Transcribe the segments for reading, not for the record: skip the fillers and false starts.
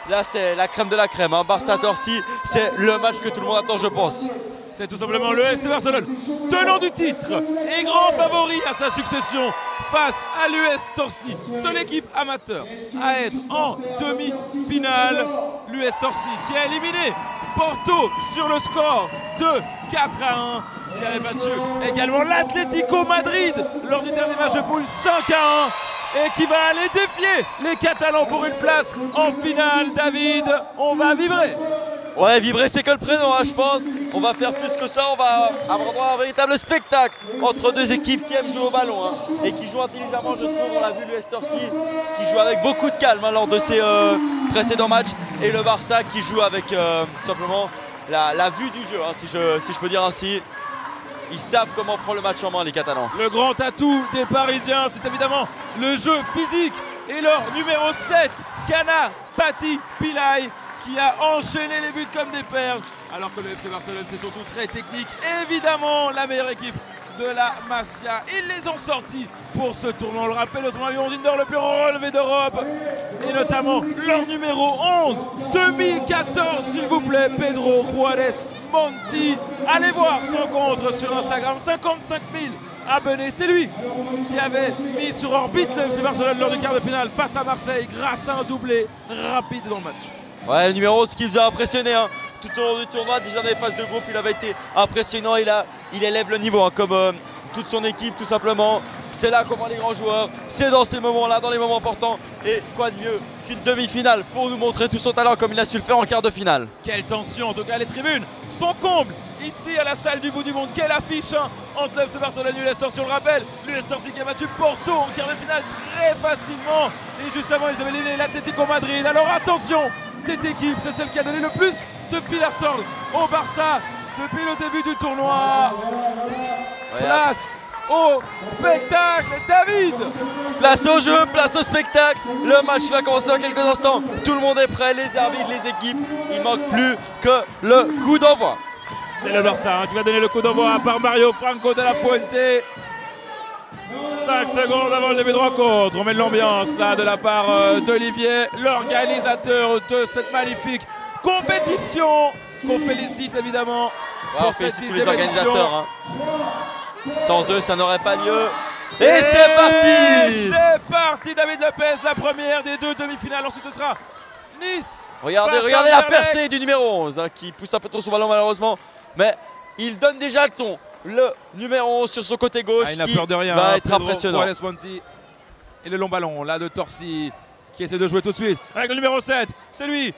là c'est la crème de la crème. Hein. Barça-Torcy, c'est le match que tout le monde attend, je pense. C'est tout simplement le FC Barcelone, tenant du titre et grand favori à sa succession face à l'US Torcy, seule équipe amateur à être en demi-finale. L'US Torcy qui a éliminé Porto sur le score de 4-1, qui avait battu également l'Atlético Madrid lors du dernier match de poule 5-1 et qui va aller défier les Catalans pour une place en finale. David, on va vibrer. Ouais, vibrer c'est que le prénom, hein, je pense. On va faire plus que ça, on va avoir droit à un véritable spectacle entre deux équipes qui aiment jouer au ballon hein, et qui jouent intelligemment, je trouve. On l'a vu l'US Torcy qui joue avec beaucoup de calme hein, lors de ses précédents matchs, et le Barça qui joue avec simplement la vue du jeu, hein, si je peux dire ainsi. Ils savent comment prendre le match en main, les Catalans. Le grand atout des Parisiens, c'est évidemment le jeu physique et leur numéro 7, Cana Pati Pillay, qui a enchaîné les buts comme des perles, alors que le FC Barcelone c'est surtout très technique. Évidemment la meilleure équipe de la Masia, ils les ont sortis pour ce tournoi. On le rappelle, le tournoi U11 Indoor le plus relevé d'Europe, et notamment leur numéro 11 2014 s'il vous plaît, Pedro Juarez Monti. Allez voir son compte sur Instagram, 55 000 abonnés. C'est lui qui avait mis sur orbite le FC Barcelone lors du quart de finale face à Marseille grâce à un doublé rapide dans le match. Ouais, le numéro 11 qui nous a impressionné hein, tout au long du tournoi. Déjà dans les phases de groupe, il avait été impressionnant. Il élève le niveau hein, comme toute son équipe tout simplement. C'est là qu'on voit les grands joueurs. C'est dans ces moments-là, dans les moments importants. Et quoi de mieux qu'une demi-finale pour nous montrer tout son talent comme il a su le faire en quart de finale. Quelle tension, en tout cas les tribunes sont combles ici à la salle du bout du monde. Quelle affiche hein, entre l'FC Barcelone et l'US Torcy, on le rappelle. L'US Torcy qui a battu Porto en quart de finale très facilement. Et justement ils avaient éliminé l'Atlético Madrid. Alors attention, cette équipe c'est celle qui a donné le plus de fil à retordre au Barça depuis le début du tournoi. Place au spectacle, David! Place au jeu, place au spectacle. Le match va commencer dans quelques instants. Tout le monde est prêt, les arbitres, les équipes. Il manque plus que le coup d'envoi. C'est le Barça hein, qui va donner le coup d'envoi par Mario Franco de la Fuente. 5 secondes avant le début de rencontre. On met de l'ambiance là de la part d'Olivier, l'organisateur de cette magnifique compétition qu'on félicite évidemment pour cette 10e édition. Hein. Sans eux, ça n'aurait pas lieu. Et c'est parti! C'est parti, David Lopez, la première des deux demi-finales. Ensuite, ce sera Nice. Regardez la percée du numéro 11 hein, qui pousse un peu trop son ballon malheureusement. Mais il donne déjà le ton. Le numéro 11 sur son côté gauche il n'a peur de rien, va hein, être impressionnant. Et le long ballon là de Torcy qui essaie de jouer tout de suite avec le numéro 7. C'est lui.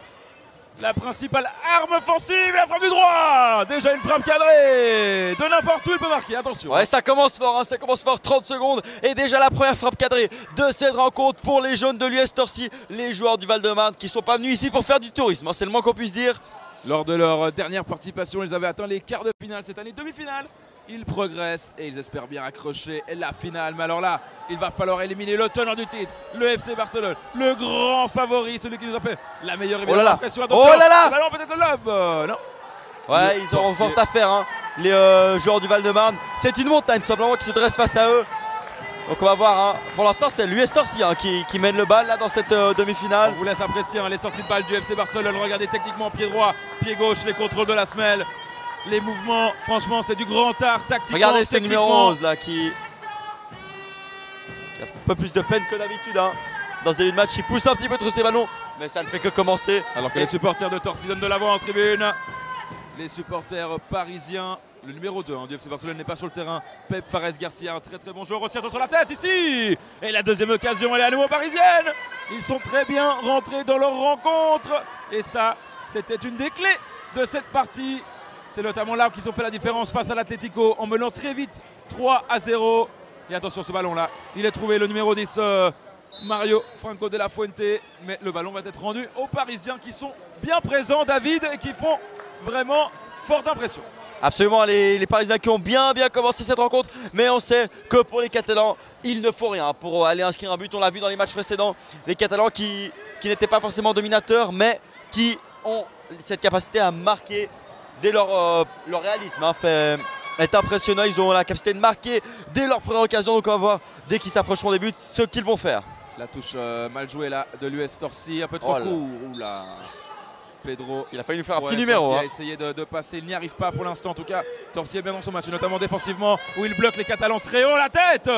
La principale arme offensive, la frappe du droit. Déjà une frappe cadrée. De n'importe où il peut marquer, attention. Ouais, ça commence fort, hein, ça commence fort, 30 secondes. Et déjà la première frappe cadrée de cette rencontre pour les jaunes de l'US Torcy. Les joueurs du Val-de-Marne qui ne sont pas venus ici pour faire du tourisme, hein, c'est le moins qu'on puisse dire. Lors de leur dernière participation, ils avaient atteint les quarts de finale. Cette année, demi-finale. Ils progressent et ils espèrent bien accrocher la finale. Mais alors là, il va falloir éliminer le tenant du titre, le FC Barcelone, le grand favori, celui qui nous a fait la meilleure impression. Attention, oh là là, le ballon peut-être le lob. Non. Ouais, ils auront fort à faire, hein, les joueurs du Val-de-Marne. C'est une montagne tout simplement qui se dresse face à eux. Donc on va voir, hein. Pour l'instant c'est l'US Torcy hein, qui mène le bal là dans cette demi-finale. On vous laisse apprécier hein, les sorties de balle du FC Barcelone. Regardez techniquement pied droit, pied gauche, les contrôles de la semelle. Les mouvements, franchement, c'est du grand art tactiquement. Regardez ce numéro 11 là qui a un peu plus de peine que d'habitude. Hein. Dans un match, il pousse un petit peu trop ses ballons, mais ça ne fait que commencer. Alors que les supporters de Torcy donnent de la voix en tribune. Les supporters parisiens. Le numéro 2 hein, du FC Barcelone n'est pas sur le terrain. Pep Fares Garcia, un très très bon joueur. Aussi sur la tête ici. Et la deuxième occasion, elle est à nouveau parisienne. Ils sont très bien rentrés dans leur rencontre. Et ça, c'était une des clés de cette partie. C'est notamment là qu'ils ont fait la différence face à l'Atlético en menant très vite 3-0. Et attention ce ballon là, il est trouvé le numéro 10 Mario Franco de la Fuente. Mais le ballon va être rendu aux Parisiens qui sont bien présents, David, et qui font vraiment forte impression. Absolument, les Parisiens qui ont bien commencé cette rencontre. Mais on sait que pour les Catalans, il ne faut rien pour aller inscrire un but. On l'a vu dans les matchs précédents. Les Catalans qui n'étaient pas forcément dominateurs, mais qui ont cette capacité à marquer. Dès leur réalisme hein, est impressionnant, ils ont la capacité de marquer dès leur première occasion. Donc on va voir dès qu'ils s'approcheront des buts ce qu'ils vont faire. La touche mal jouée là de l'US Torcy, un peu trop court. Oula. Pedro, il a failli nous faire un petit numéro. Il a essayé de passer, il n'y arrive pas pour l'instant en tout cas. Torcy est bien dans son match, notamment défensivement, où il bloque les Catalans très haut, la tête.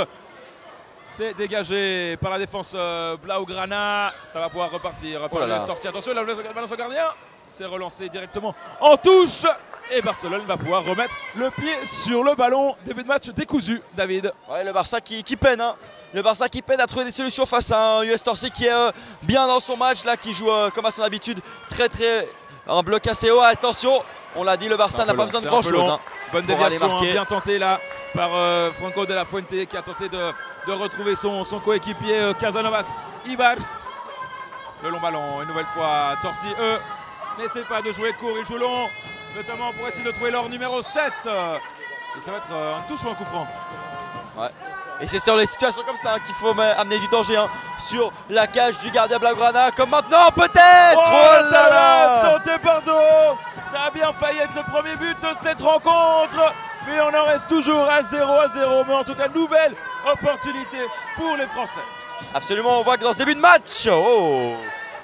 C'est dégagé par la défense Blaugrana. Ça va pouvoir repartir pour l'US Torcy. Attention, la balance au gardien. C'est relancé directement en touche. Et Barcelone va pouvoir remettre le pied sur le ballon. Début de match décousu, David. Ouais, le Barça qui peine. Hein. Le Barça qui peine à trouver des solutions face à un US Torcy qui est bien dans son match, là, qui joue comme à son habitude, un bloc assez haut. Attention, on l'a dit, le Barça n'a pas besoin de grand chose. Hein, bonne déviation, bien tentée là par Franco de la Fuente qui a tenté de retrouver son coéquipier Casanovas Ibars. Le long ballon, une nouvelle fois, Torcy, n'essaie pas de jouer court, il joue long, notamment pour essayer de trouver leur numéro 7. Et ça va être un touche ou un coup franc. Ouais. Et c'est sur les situations comme ça qu'il faut amener du danger sur la cage du gardien Blaugrana, comme maintenant peut-être. Oh là là, tenté par Do. Ça a bien failli être le premier but de cette rencontre, mais on en reste toujours à 0-0. Mais en tout cas, nouvelle opportunité pour les Français. Absolument, on voit que dans ce début de match,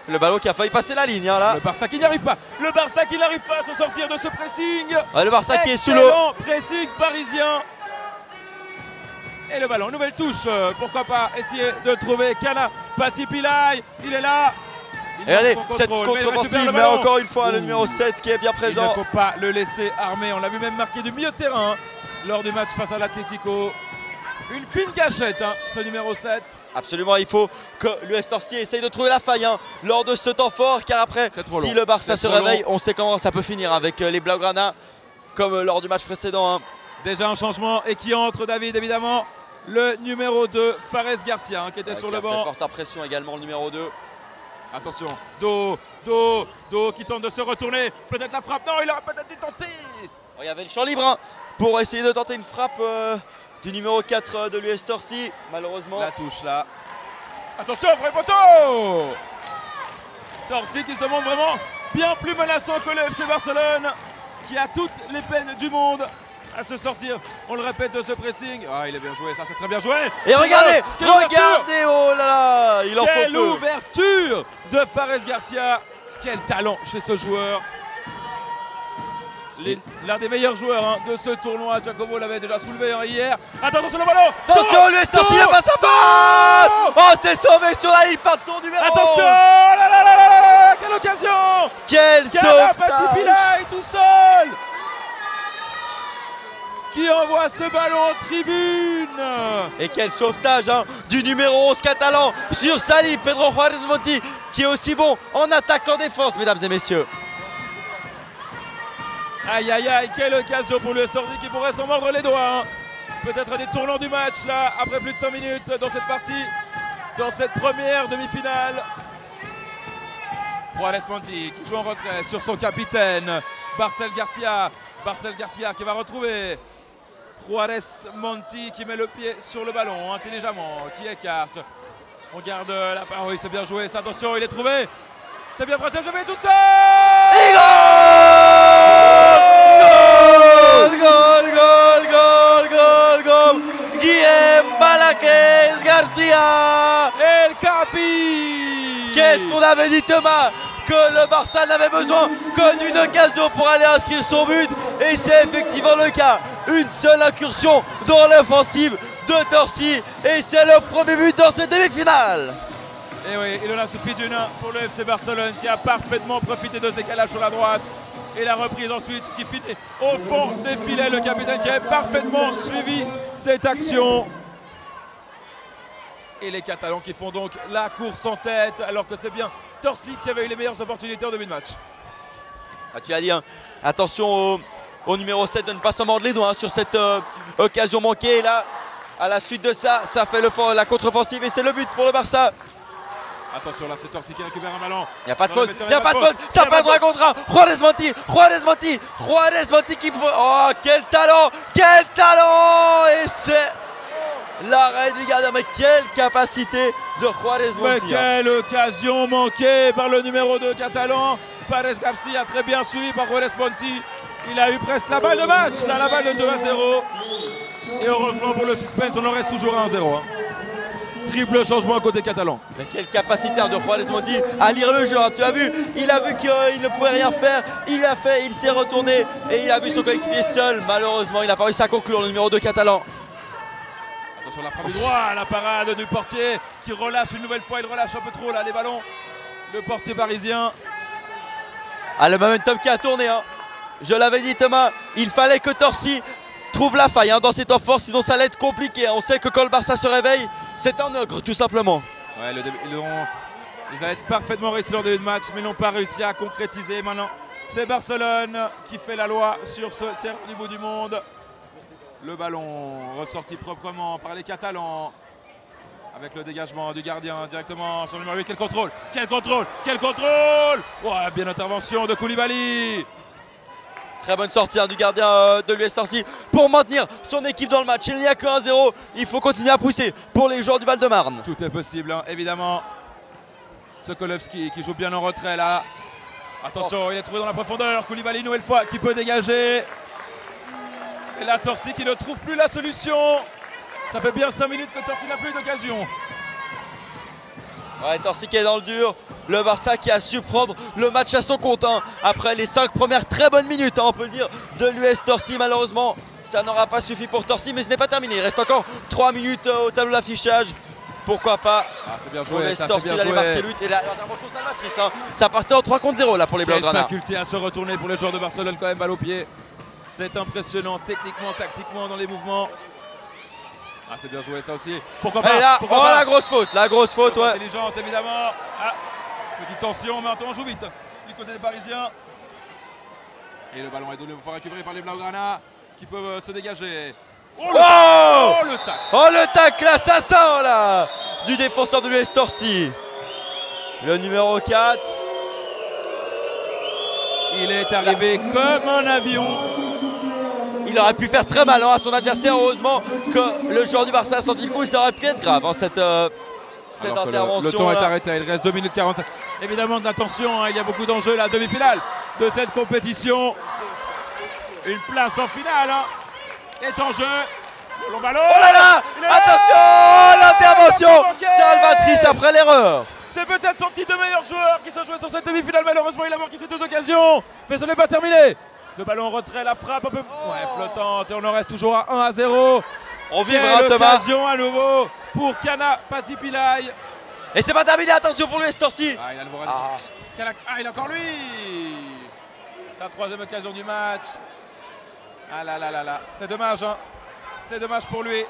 le ballon qui a failli passer la ligne là. Le Barça qui n'y arrive pas. Le Barça qui n'arrive pas à se sortir de ce pressing. Ouais, le Barça qui est sous l'eau. Pressing parisien. Et le ballon, nouvelle touche, pourquoi pas essayer de trouver Kana Pati Pillay, il est là. Regardez cette contre-offensive, mais encore une fois le numéro 7 qui est bien présent. Il ne faut pas le laisser armer, on l'a vu même marquer du milieu de terrain lors du match face à l'Atlético. Une fine gâchette, ce numéro 7. Absolument, il faut que l'US Torcy essaye de trouver la faille lors de ce temps fort, car après, si le Barça se réveille, on sait comment ça peut finir avec les Blaugrana, comme lors du match précédent. Déjà un changement et qui entre, David, évidemment. Le numéro 2, Fares Garcia, qui était sur le banc. Forte impression également, le numéro 2. Attention, Do qui tente de se retourner. Peut-être la frappe. Non, il aurait peut-être dû tenter. Il y avait le champ libre pour essayer de tenter une frappe du numéro 4 de l'US Torcy. Malheureusement. La touche là. Attention, vrai poteau. Torcy qui se montre vraiment bien plus menaçant que le FC Barcelone, qui a toutes les peines du monde à se sortir, on le répète, de ce pressing. Ah, il est bien joué, ça c'est très bien joué. Et regardez, oh là là, il en faut peu. Quelle ouverture de Fares Garcia. Quel talent chez ce joueur. L'un des meilleurs joueurs de ce tournoi. Giacomo l'avait déjà soulevé hier. Attention sur le ballon. Attention, l'US Torcy il a pas sa face. Oh, c'est sauvé sur la ligne par ton numéro. Attention, là là là là, quelle occasion. Quel sauvetage. Pati Pillay tout seul, qui envoie ce ballon en tribune. Et quel sauvetage du numéro 11 catalan sur Salih, Pedro Juárez Monti, qui est aussi bon en attaque qu'en défense, mesdames et messieurs. Aïe aïe aïe, quelle occasion pour l'US Torcy qui pourrait s'en mordre les doigts. Peut-être un des tournants du match là, après plus de 5 minutes dans cette partie, dans cette première demi-finale. Juárez Monti qui joue en retrait sur son capitaine, Barcel Garcia qui va retrouver Juárez Monti qui met le pied sur le ballon intelligemment, qui écarte. On garde la parole, oui, c'est bien joué, ça, attention, il est trouvé. C'est bien protégé, mais tout seul. Et goal. Guillem Balaquez Garcia. El Capi. Qu'est-ce qu'on avait dit, Thomas? Que le Barça n'avait besoin que d'une occasion pour aller inscrire son but. Et c'est effectivement le cas. Une seule incursion dans l'offensive de Torcy. Et c'est le premier but dans cette demi-finale. Et oui, il en a suffi d'une pour le FC Barcelone qui a parfaitement profité de ce décalage sur la droite. Et la reprise ensuite qui finit au fond des filets. Le capitaine qui avait parfaitement suivi cette action. Et les Catalans qui font donc la course en tête, alors que c'est bien Torcy qui avait eu les meilleures opportunités en début de match. Ah, tu l'as dit, attention au numéro 7 de ne pas s'en mordre les doigts sur cette occasion manquée. Et là, à la suite de ça, ça fait la contre-offensive et c'est le but pour le Barça. Attention, là c'est Torcy qui récupère un ballon. Il n'y a pas de faute, il n'y a pas de faute. Ça fait un 3 contre 1. Juárez Monti qui... Oh, quel talent. Et c'est l'arrêt du gardien. Mais quelle capacité de Juárez Monti. Mais quelle occasion manquée par le numéro 2 catalan. Fares Garcia, très bien suivi par Juárez Monti. Il a eu presque la balle de match, là, la balle de 2-0. Et heureusement pour le suspense, on en reste toujours à 1-0. Triple changement côté catalan. Mais quelle capacité de Juan Mondi à lire le jeu, hein. Tu as vu, il a vu qu'il ne pouvait rien faire, il a fait, il s'est retourné et il a vu son coéquipier seul. Malheureusement, il n'a pas réussi à conclure, le numéro 2 catalan. Attention la frappe du droit, la parade du portier qui relâche une nouvelle fois, il relâche un peu trop là les ballons. Le portier parisien. Ah, le momentum qui a tourné, hein. Je l'avais dit Thomas, il fallait que Torcy trouve la faille, hein, dans ses temps forts, sinon ça allait être compliqué, hein. On sait que quand le Barça se réveille, c'est un ogre tout simplement. Ouais, ils avaient parfaitement réussi leur début de match, mais n'ont pas réussi à concrétiser. Maintenant, c'est Barcelone qui fait la loi sur ce terrain du bout du monde. Le ballon ressorti proprement par les Catalans. Avec le dégagement du gardien directement sur le numéro 8. Quel contrôle! Quel contrôle! Quel contrôle! Ouais, bien intervention de Koulibaly. Très bonne sortie, hein, du gardien de l'USRC pour maintenir son équipe dans le match. Il n'y a que 1-0. Il faut continuer à pousser pour les joueurs du Val-de-Marne. Tout est possible, hein, évidemment. Sokolovski qui joue bien en retrait là. Attention, il est trouvé dans la profondeur. Koulibaly, une nouvelle fois, qui peut dégager. Et là, Torcy qui ne trouve plus la solution. Ça fait bien 5 minutes que Torcy n'a plus d'occasion. Ouais, Torcy qui est dans le dur. Le Barça qui a su prendre le match à son compte, hein, après les 5 premières très bonnes minutes, hein, on peut le dire, de l'US Torcy. Malheureusement, ça n'aura pas suffi pour Torcy, mais ce n'est pas terminé. Il reste encore 3 minutes au tableau d'affichage. Pourquoi pas? Ah, c'est bien joué, ça, c'est bien joué. Marquer lutte et l'intervention salvatrice, hein. Ça partait en 3 contre 0 là pour les Blaugrana. Faculté à se retourner pour les joueurs de Barcelone, quand même, balle au pied. C'est impressionnant techniquement, tactiquement dans les mouvements. Ah, c'est bien joué ça aussi. Pourquoi pas? Et là, pourquoi pas la grosse faute, ouais. Intelligente évidemment. Ah, petite tension, mais on joue vite du côté des Parisiens. Et le ballon est de nouveau récupéré par les Blaugrana qui peuvent se dégager. Oh le tac! Oh le tacle assassin là du défenseur de l'US Torcy. Le numéro 4. Il est arrivé comme un avion. Il aurait pu faire très mal, hein, à son adversaire. Heureusement que le joueur du Barça a senti le coup. Ça aurait pu être grave, hein, cette intervention. Le temps est arrêté, il reste 2 minutes 45. Évidemment de la tension, hein, il y a beaucoup d'enjeux. La demi-finale de cette compétition. Une place en finale, hein, est en jeu. Le long ballon. Oh là là! Attention! L'intervention salvatrice après l'erreur. C'est peut-être son petit meilleur joueur qui se jouait sur cette demi-finale. Malheureusement, il a manqué ces 2 occasions. Mais ce n'est pas terminé. Le ballon en retrait, la frappe un peu flottante. Et on en reste toujours à 1-0. On vivra, Thomas. L'occasion à nouveau pour Kana Pati Pillay. Et c'est pas terminé. Attention pour l'US Torcy. Ah, il a le Morales. Il a encore lui. Sa 3e occasion du match. Ah là là là là. C'est dommage, hein. C'est dommage pour lui.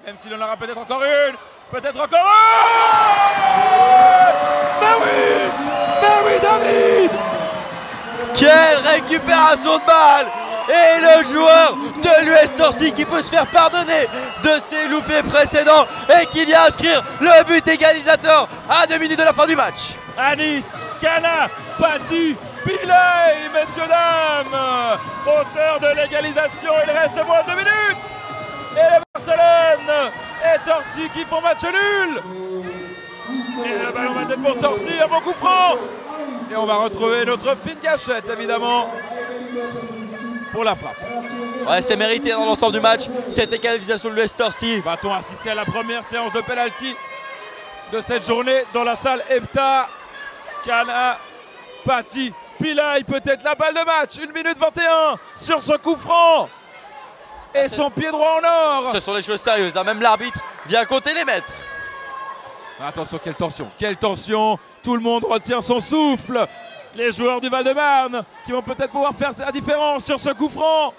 Même s'il en aura peut-être encore une. Peut-être encore une. Mais oui, David. Quelle récupération de balle. Et le joueur de l'US Torcy qui peut se faire pardonner de ses loupés précédents et qui vient inscrire le but égalisateur à 2 minutes de la fin du match. À Nice, Kana Pati Pillay, messieurs, dames, auteur de l'égalisation. Il reste moins de 2 minutes. Et les Barcelone et Torcy qui font match nul. Et le ballon va être pour Torcy, un bon coup franc. Et on va retrouver notre fine gâchette, évidemment, pour la frappe. Ouais, c'est mérité dans l'ensemble du match, cette égalisation de l'US Torcy. Va-t-on assister à la première séance de penalty de cette journée dans la salle Hepta? Kana Pati Pillay, peut-être la balle de match. 1 minute 21 sur ce coup franc. Et son pied droit en or. Ce sont des choses sérieuses, hein. Même l'arbitre vient compter les mètres. Attention, quelle tension, quelle tension. Tout le monde retient son souffle. Les joueurs du Val-de-Marne qui vont peut-être pouvoir faire la différence sur ce coup franc.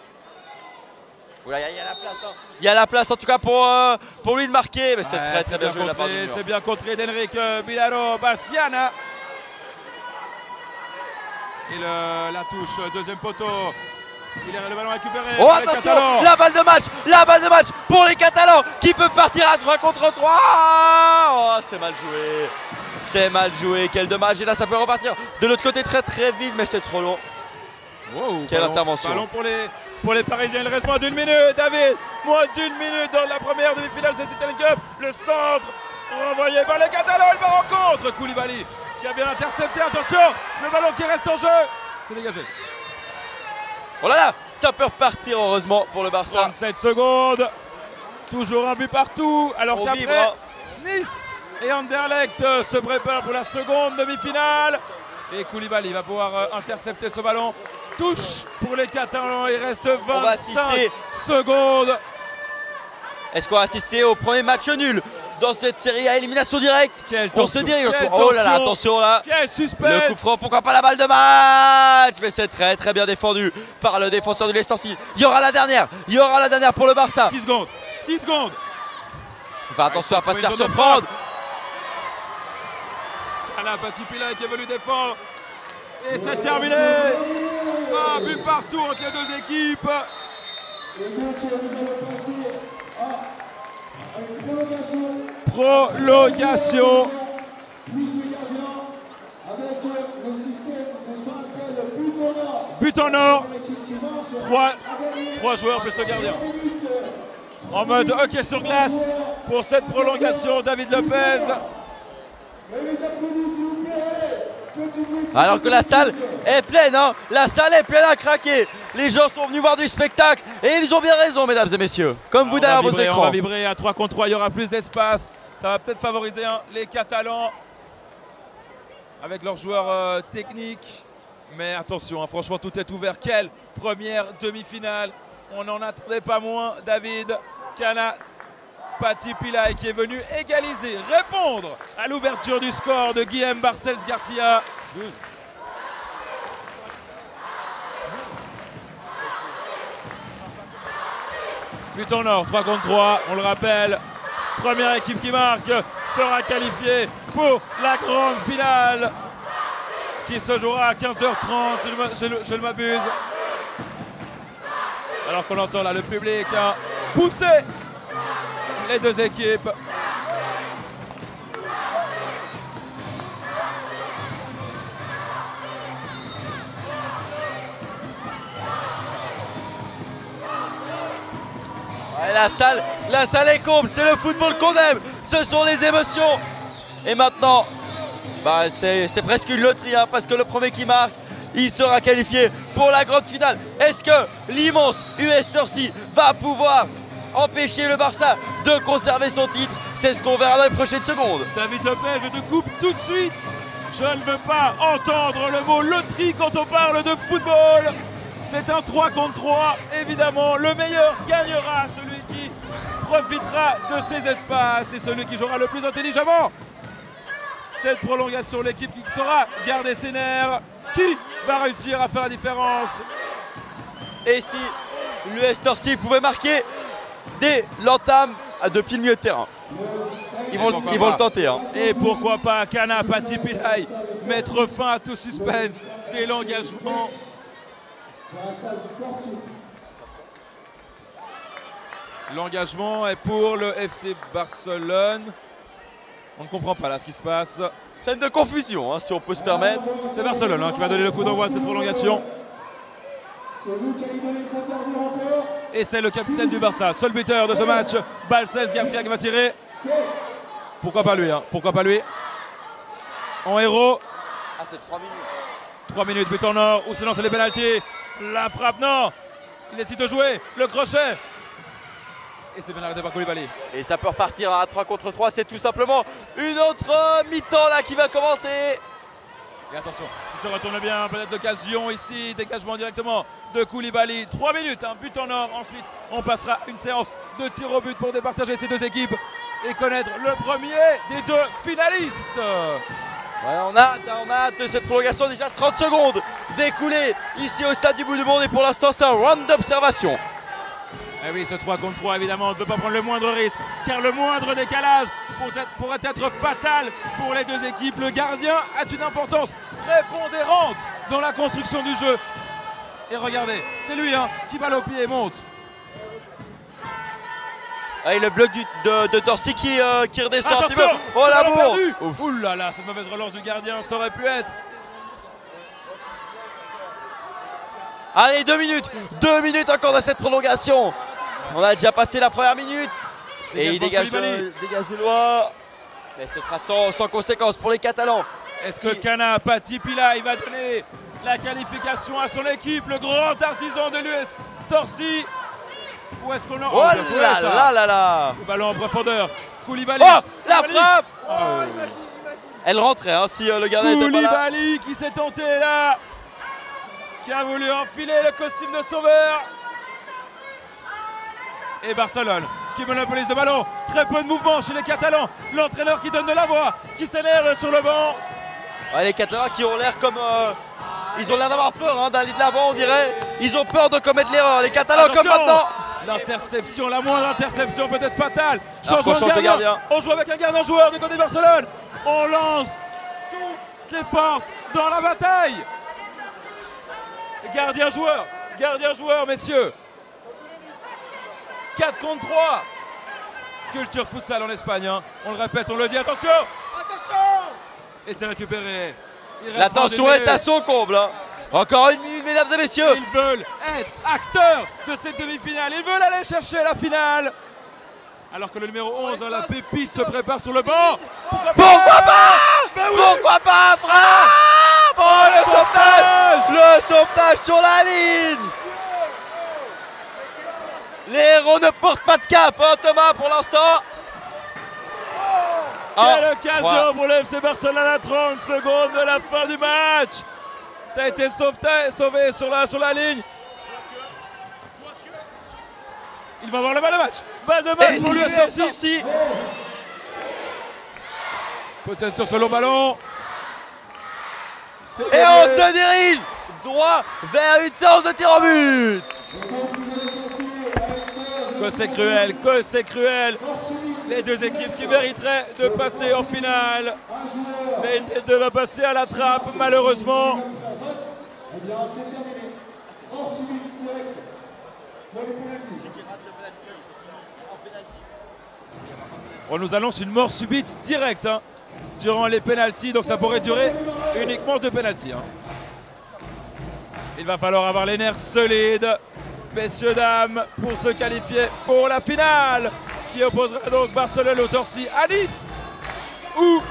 Il y a la place, hein. Il y a la place en tout cas pour lui de marquer. Mais c'est très bien joué de la part du mur. C'est bien contré d'Enrique Bilaro Bassiana. Et la touche, 2e poteau. Le ballon récupéré. Oh, attention, la balle de match pour les Catalans qui peuvent partir à 3 contre 3. Oh, c'est mal joué, quel dommage. Et là ça peut repartir de l'autre côté très vite, mais c'est trop long. Wow, quelle intervention. Ballon pour les Parisiens, il reste moins d'1 minute, David. Moins d'1 minute dans la première demi-finale, c'est City Cup. Le centre renvoyé par les Catalans, il va rencontre Koulibaly qui a bien intercepté. Attention, le ballon qui reste en jeu, c'est dégagé. Oh là là, ça peut repartir heureusement pour le Barça. 37 secondes, toujours un but partout, alors qu'après Nice et Anderlecht se préparent pour la seconde demi-finale. Et Koulibaly va pouvoir intercepter ce ballon. Touche pour les Catalans, il reste 25 secondes. Est-ce qu'on va assister au premier match nul dans cette série à élimination directe? On se dirige au tour. Oh là là, attention là. Quel suspense. Le coup franc, pourquoi pas la balle de match? Mais c'est très très bien défendu par le défenseur de Leicester City. Il y aura la dernière pour le Barça. 6 secondes, 6 secondes. Enfin, attention à ne pas se faire surprendre. Kana Pati Pillay qui est venu défendre. Et c'est terminé. Un but partout entre les deux équipes. Prolongation. But en or. 3 joueurs plus le gardien. En mode hockey sur glace pour cette prolongation, David Lopez. Alors que la salle est pleine, hein. La salle est pleine à craquer. Les gens sont venus voir du spectacle et ils ont bien raison, mesdames et messieurs. Comme vous derrière vos écrans. On va vibrer à 3 contre 3, il y aura plus d'espace. Ça va peut-être favoriser les Catalans avec leurs joueurs techniques. Mais attention, hein, franchement, tout est ouvert. Quelle première demi-finale. On n'en attendait pas moins. David Kana Pati Pillay qui est venu égaliser, répondre à l'ouverture du score de Guillem Barcels Garcia. 12. But en or, 3 contre 3, on le rappelle. Première équipe qui marque sera qualifiée pour la grande finale qui se jouera à 15h30, je ne m'abuse. Alors qu'on entend là le public pousser les deux équipes. Ouais, la salle est comble, c'est le football qu'on aime, ce sont les émotions. Et maintenant, bah, c'est presque une loterie, hein, parce que le premier qui marque, il sera qualifié pour la grande finale. Est-ce que l'immense US Torcy va pouvoir empêcher le Barça de conserver son titre? C'est ce qu'on verra dans les prochaines secondes. David Lopez, je te coupe tout de suite. Je ne veux pas entendre le mot loterie quand on parle de football. C'est un 3 contre 3, évidemment. Le meilleur gagnera, celui qui profitera de ses espaces et celui qui jouera le plus intelligemment. Cette prolongation, l'équipe qui saura garder ses nerfs, qui va réussir à faire la différence. Et si l'US Torcy pouvait marquer dès l'entame depuis le milieu de terrain, ils vont le tenter. Hein. Et pourquoi pas Kana Pati Pillay mettre fin à tout suspense dès l'engagement. L'engagement est pour le FC Barcelone. On ne comprend pas là ce qui se passe. Scène de confusion, hein, si on peut se permettre. C'est Barcelone qui va donner le coup d'envoi de cette prolongation. Et c'est le capitaine du Barça, seul buteur de ce match, Barcels Garcia qui va tirer. Pourquoi pas lui, hein. Pourquoi pas lui. En héros. Ah, c'est 3 minutes. 3 minutes, but en or, ou sinon c'est les pénaltys. La frappe, non. Il décide de jouer, le crochet. Et c'est bien arrêté par Koulibaly. Et ça peut repartir à 3 contre 3, c'est tout simplement une autre mi-temps là qui va commencer. Et attention, il se retourne bien, peut-être l'occasion ici, dégagement directement de Koulibaly. 3 minutes, un but en or. Ensuite, on passera une séance de tir au but pour départager ces deux équipes et connaître le premier des deux finalistes. Ouais, on a hâte de cette prolongation, déjà 30 secondes d'écoulées ici au stade du bout du monde et pour l'instant c'est un round d'observation. Eh oui, ce 3 contre 3 évidemment, on ne peut pas prendre le moindre risque car le moindre décalage pourrait être fatal pour les deux équipes. Le gardien a une importance prépondérante dans la construction du jeu. Et regardez, c'est lui qui balle au pied et monte. Ah, et le bloc de Torcy qui redescend un petit peu. Attention, oh la bourre. Ouh là là, cette mauvaise relance du gardien, ça aurait pu être. Allez, 2 minutes encore de cette prolongation. On a déjà passé la première minute. Et il dégage le loin. Mais ce sera sans conséquence pour les Catalans. Est-ce que Kana Pati Pillay va donner la qualification à son équipe, le grand artisan de l'US Torcy? Ou est-ce qu'on a... Oh là là là là. Le ballon en profondeur. Koulibaly. Oh, la frappe. Elle rentrait hein, si le gardien était pas là. Koulibaly qui s'est tenté là, qui a voulu enfiler le costume de sauveur. Et Barcelone qui monopolise le ballon. Très peu de mouvement chez les Catalans. L'entraîneur qui donne de la voix, qui s'énerve sur le banc. Ouais, les Catalans qui ont l'air comme... ils ont l'air d'avoir peur hein, d'aller de l'avant, on dirait. Ils ont peur de commettre l'erreur. Les Catalans Attention, comme maintenant. L'interception, la moindre interception peut être fatale. Changement de gardien. On joue avec un gardien joueur du côté de Barcelone. On lance toutes les forces dans la bataille. Gardien joueur, messieurs. 4 contre 3. Culture futsal en Espagne. Hein. On le répète, on le dit. Attention. Et c'est récupéré. La tension est à son comble. Hein. Encore une minute, mesdames et messieurs. Ils veulent être acteurs de cette demi-finale. Ils veulent aller chercher la finale. Alors que le numéro 11, hein, la pépite, se prépare sur le banc. Pourquoi pas oui. Pourquoi pas, frappe. Oh, le sauvetage. Le sauvetage sur la ligne. Les héros ne portent pas de cap, hein, Thomas, pour l'instant. Quelle occasion pour le FC Barcelone à 30 secondes de la fin du match. Ça a été sauvé sur la ligne. Il va avoir le balle de match. Balle de match pour l'US Torcy. Peut-être sur ce long ballon. Et on se dirige droit vers une séance de tir au but. Que c'est cruel. Les deux équipes qui mériteraient de passer en finale. Mais une des deux va passer à la trappe, malheureusement. On nous annonce une mort subite directe hein, durant les pénaltys, donc ça pourrait durer uniquement 2 pénaltys. Hein. Il va falloir avoir les nerfs solides, messieurs, dames, pour se qualifier pour la finale qui opposera donc Barcelone au Torcy à Nice ou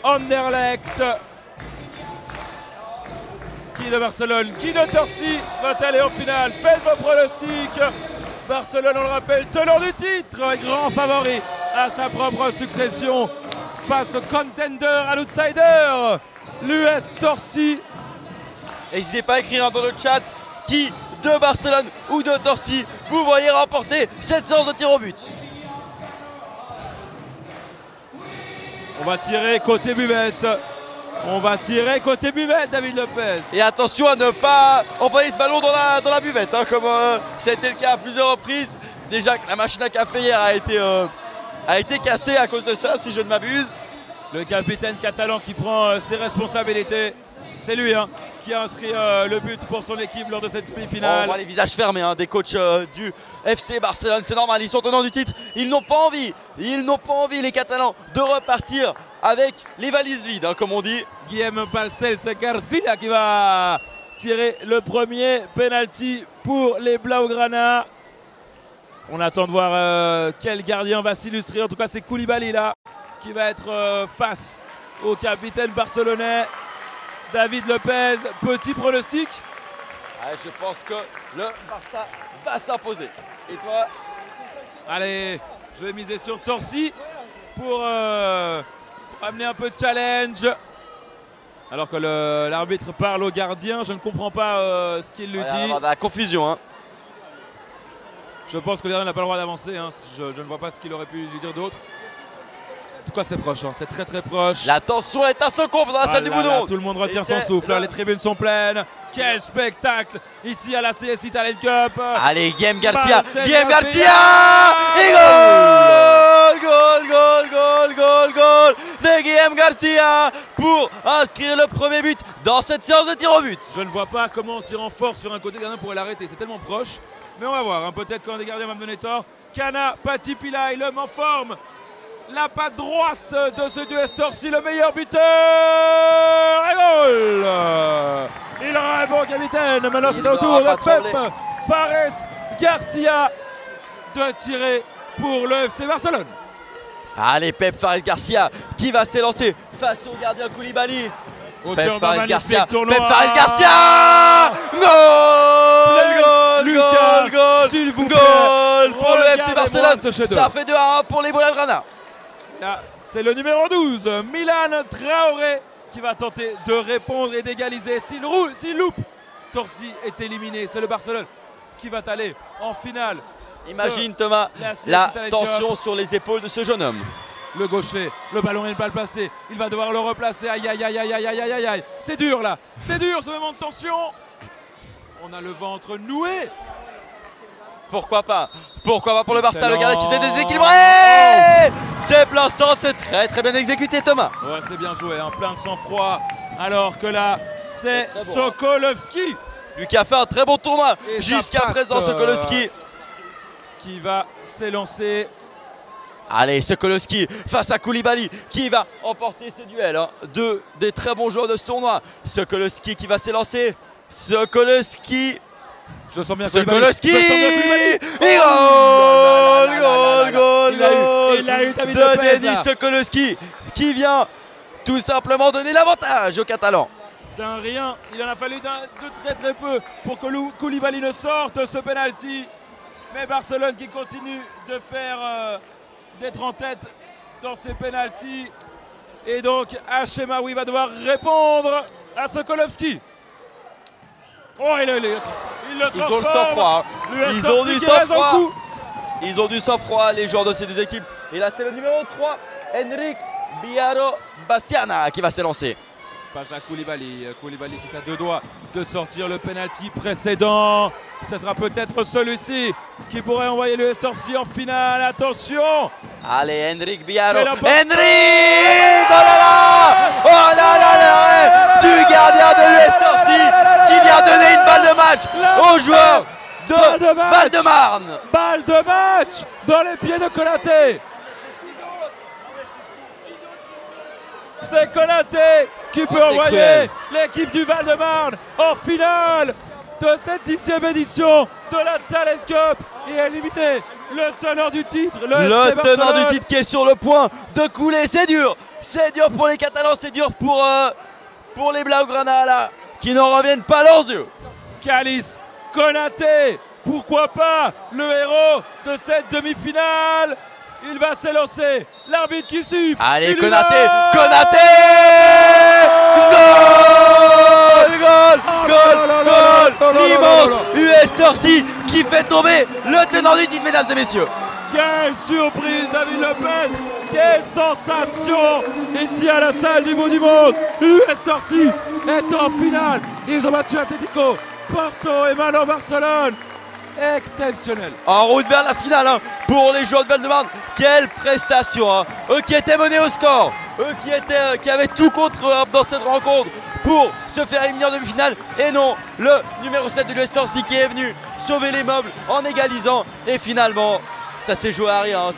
Anderlecht. Qui de Barcelone, qui de Torcy va aller en finale? Faites vos pronostics. Barcelone, on le rappelle, tenant du titre, grand favori à sa propre succession face au contender, à l'outsider, l'US Torcy. N'hésitez pas à écrire dans le chat qui de Barcelone ou de Torcy vous voyez remporter cette séance de tir au but. On va tirer côté buvette. On va tirer côté buvette, David Lopez. Et attention à ne pas envoyer ce ballon dans la buvette, hein, comme ça a été le cas à plusieurs reprises. Déjà que la machine à café hier a été cassée à cause de ça, si je ne m'abuse. Le capitaine catalan qui prend ses responsabilités. C'est lui hein, qui a inscrit le but pour son équipe lors de cette demi-finale. On voit les visages fermés hein, des coachs du FC Barcelone, c'est normal, ils sont tenants du titre. Ils n'ont pas envie, les Catalans, de repartir avec les valises vides, hein, comme on dit. Guillaume Balcells Garcia qui va tirer le premier penalty pour les Blaugrana. On attend de voir quel gardien va s'illustrer. En tout cas, c'est Koulibaly là qui va être face au capitaine barcelonais. David Lopez, petit pronostic? Je pense que le Barça va s'imposer. Et toi? Allez, je vais miser sur Torcy pour amener un peu de challenge. Alors que l'arbitre parle au gardien, je ne comprends pas ce qu'il lui dit. Il y a la confusion. Hein. Je pense que le gardien n'a pas le droit d'avancer. Hein. Je ne vois pas ce qu'il aurait pu lui dire d'autre. En tout cas, c'est proche, hein. C'est très très proche. La tension est à son comble dans la salle du Boudon. Tout le monde retient son souffle. Hein. Les tribunes sont pleines. Quel spectacle ici à la CS Italian Cup. Allez, Guillaume Garcia. Et goal de Guillaume Garcia pour inscrire le premier but dans cette séance de tir au but. Je ne vois pas comment on tire en force sur un côté, le gardien pourrait l'arrêter. C'est tellement proche. Mais on va voir. Hein. Peut-être qu'un des gardiens va me donner tort. Kana Pati Pillay, l'homme en forme. La patte droite de ce duo Torcy, le meilleur buteur. Et goal. Il répond, capitaine. Maintenant, c'est au tour de Pep Fares Garcia de tirer pour le FC Barcelone. Allez, Pep Fares Garcia qui va s'élancer face au gardien Koulibaly. Pep Fares Garcia. Pep Fares Garcia. Goal. Lucas, goal, s'il vous plaît. goal pour le FC Regardez-moi Barcelone. ce chef-d'œuvre. Ça fait 2-1 pour les Blaugrana. Là, c'est le numéro 12, Milan Traoré, qui va tenter de répondre et d'égaliser. S'il loupe, Torsi est éliminé. C'est le Barcelone qui va aller en finale. Imagine Thomas la tension sur les épaules de ce jeune homme. Le gaucher, le ballon est mal placé. Il va devoir le replacer. Aïe, aïe, aïe, aïe, aïe, aïe, aïe, aïe. C'est dur là. C'est dur ce moment de tension. On a le ventre noué. Pourquoi pas? Pourquoi pas pour le Barça, le Excellent. gardien qui s'est déséquilibré. C'est plein centre, c'est très bien exécuté Thomas. Ouais, c'est bien joué, hein, plein de sang-froid. Alors que là, c'est très bon. Sokolovski. Lucas a fait un très bon tournoi Et jusqu'à ça présent. passe, Sokolovski. Qui va s'élancer. Allez, Sokolovski face à Koulibaly qui va emporter ce duel. Hein. Deux des très bons joueurs de ce tournoi. Sokolovski qui va s'élancer. Sokolovski. Je sens bien Sokolovski. Je sens bien Koulibaly. Et goal Il a eu David de Lopez, Denis là. Sokolovski qui vient tout simplement donner l'avantage aux Catalans. D'un rien, il en a fallu de très peu pour que Koulibaly ne sorte ce penalty. Mais Barcelone qui continue de faire d'être en tête dans ses penalties. Et donc Hachemaoui va devoir répondre à Sokolovski. Oh, il le transforme. Ils ont le sang-froid. Ils ont du sang-froid. Ils ont du sang-froid, les joueurs de ces deux équipes. Et là, c'est le numéro 3, Enric Biaro Bassiana, qui va s'élancer. Face à Koulibaly. Koulibaly qui est à deux doigts de sortir le penalty précédent. Ce sera peut-être celui-ci qui pourrait envoyer le Estorci en finale. Attention! Allez, Enric Biaro. Quel important- Enric! Oh là là! Oh là là là! Du gardien de l'Estorci qui vient donner une balle de match aux joueurs de Val-de-Marne. Balle de match dans les pieds de Konaté. C'est Konaté qui peut c'est envoyer cruel. l'équipe du Val-de-Marne en finale de cette 10e édition de la Talent Cup et éliminer le teneur du titre, le FC Le tenant Barcelone. du titre qui est sur le point de couler. C'est dur pour les Catalans, c'est dur pour les Blaugrana là, qui n'en reviennent pas à leurs yeux. Calice, Konaté, pourquoi pas le héros de cette demi-finale. Il va s'élancer, l'arbitre qui siffle. Allez, Il y Konaté, va. Konaté! Goal! L'immense US Torcy qui fait tomber le tenant du titre, mesdames et messieurs. Quelle surprise, David Lopez. Quelle sensation ici à la salle du bout du monde. L'US Torcy est en finale. Ils ont battu Atlético, Porto et maintenant Barcelone. Exceptionnel. En route vers la finale hein, pour les joueurs de Val-de-Marne. Quelle prestation hein. Eux qui étaient menés au score. Eux qui avaient tout contre eux dans cette rencontre pour se faire éliminer en demi-finale. Et non, le numéro 7 de l'US Torcy qui est venu sauver les meubles en égalisant. Et finalement, ça s'est joué à rien. Hein.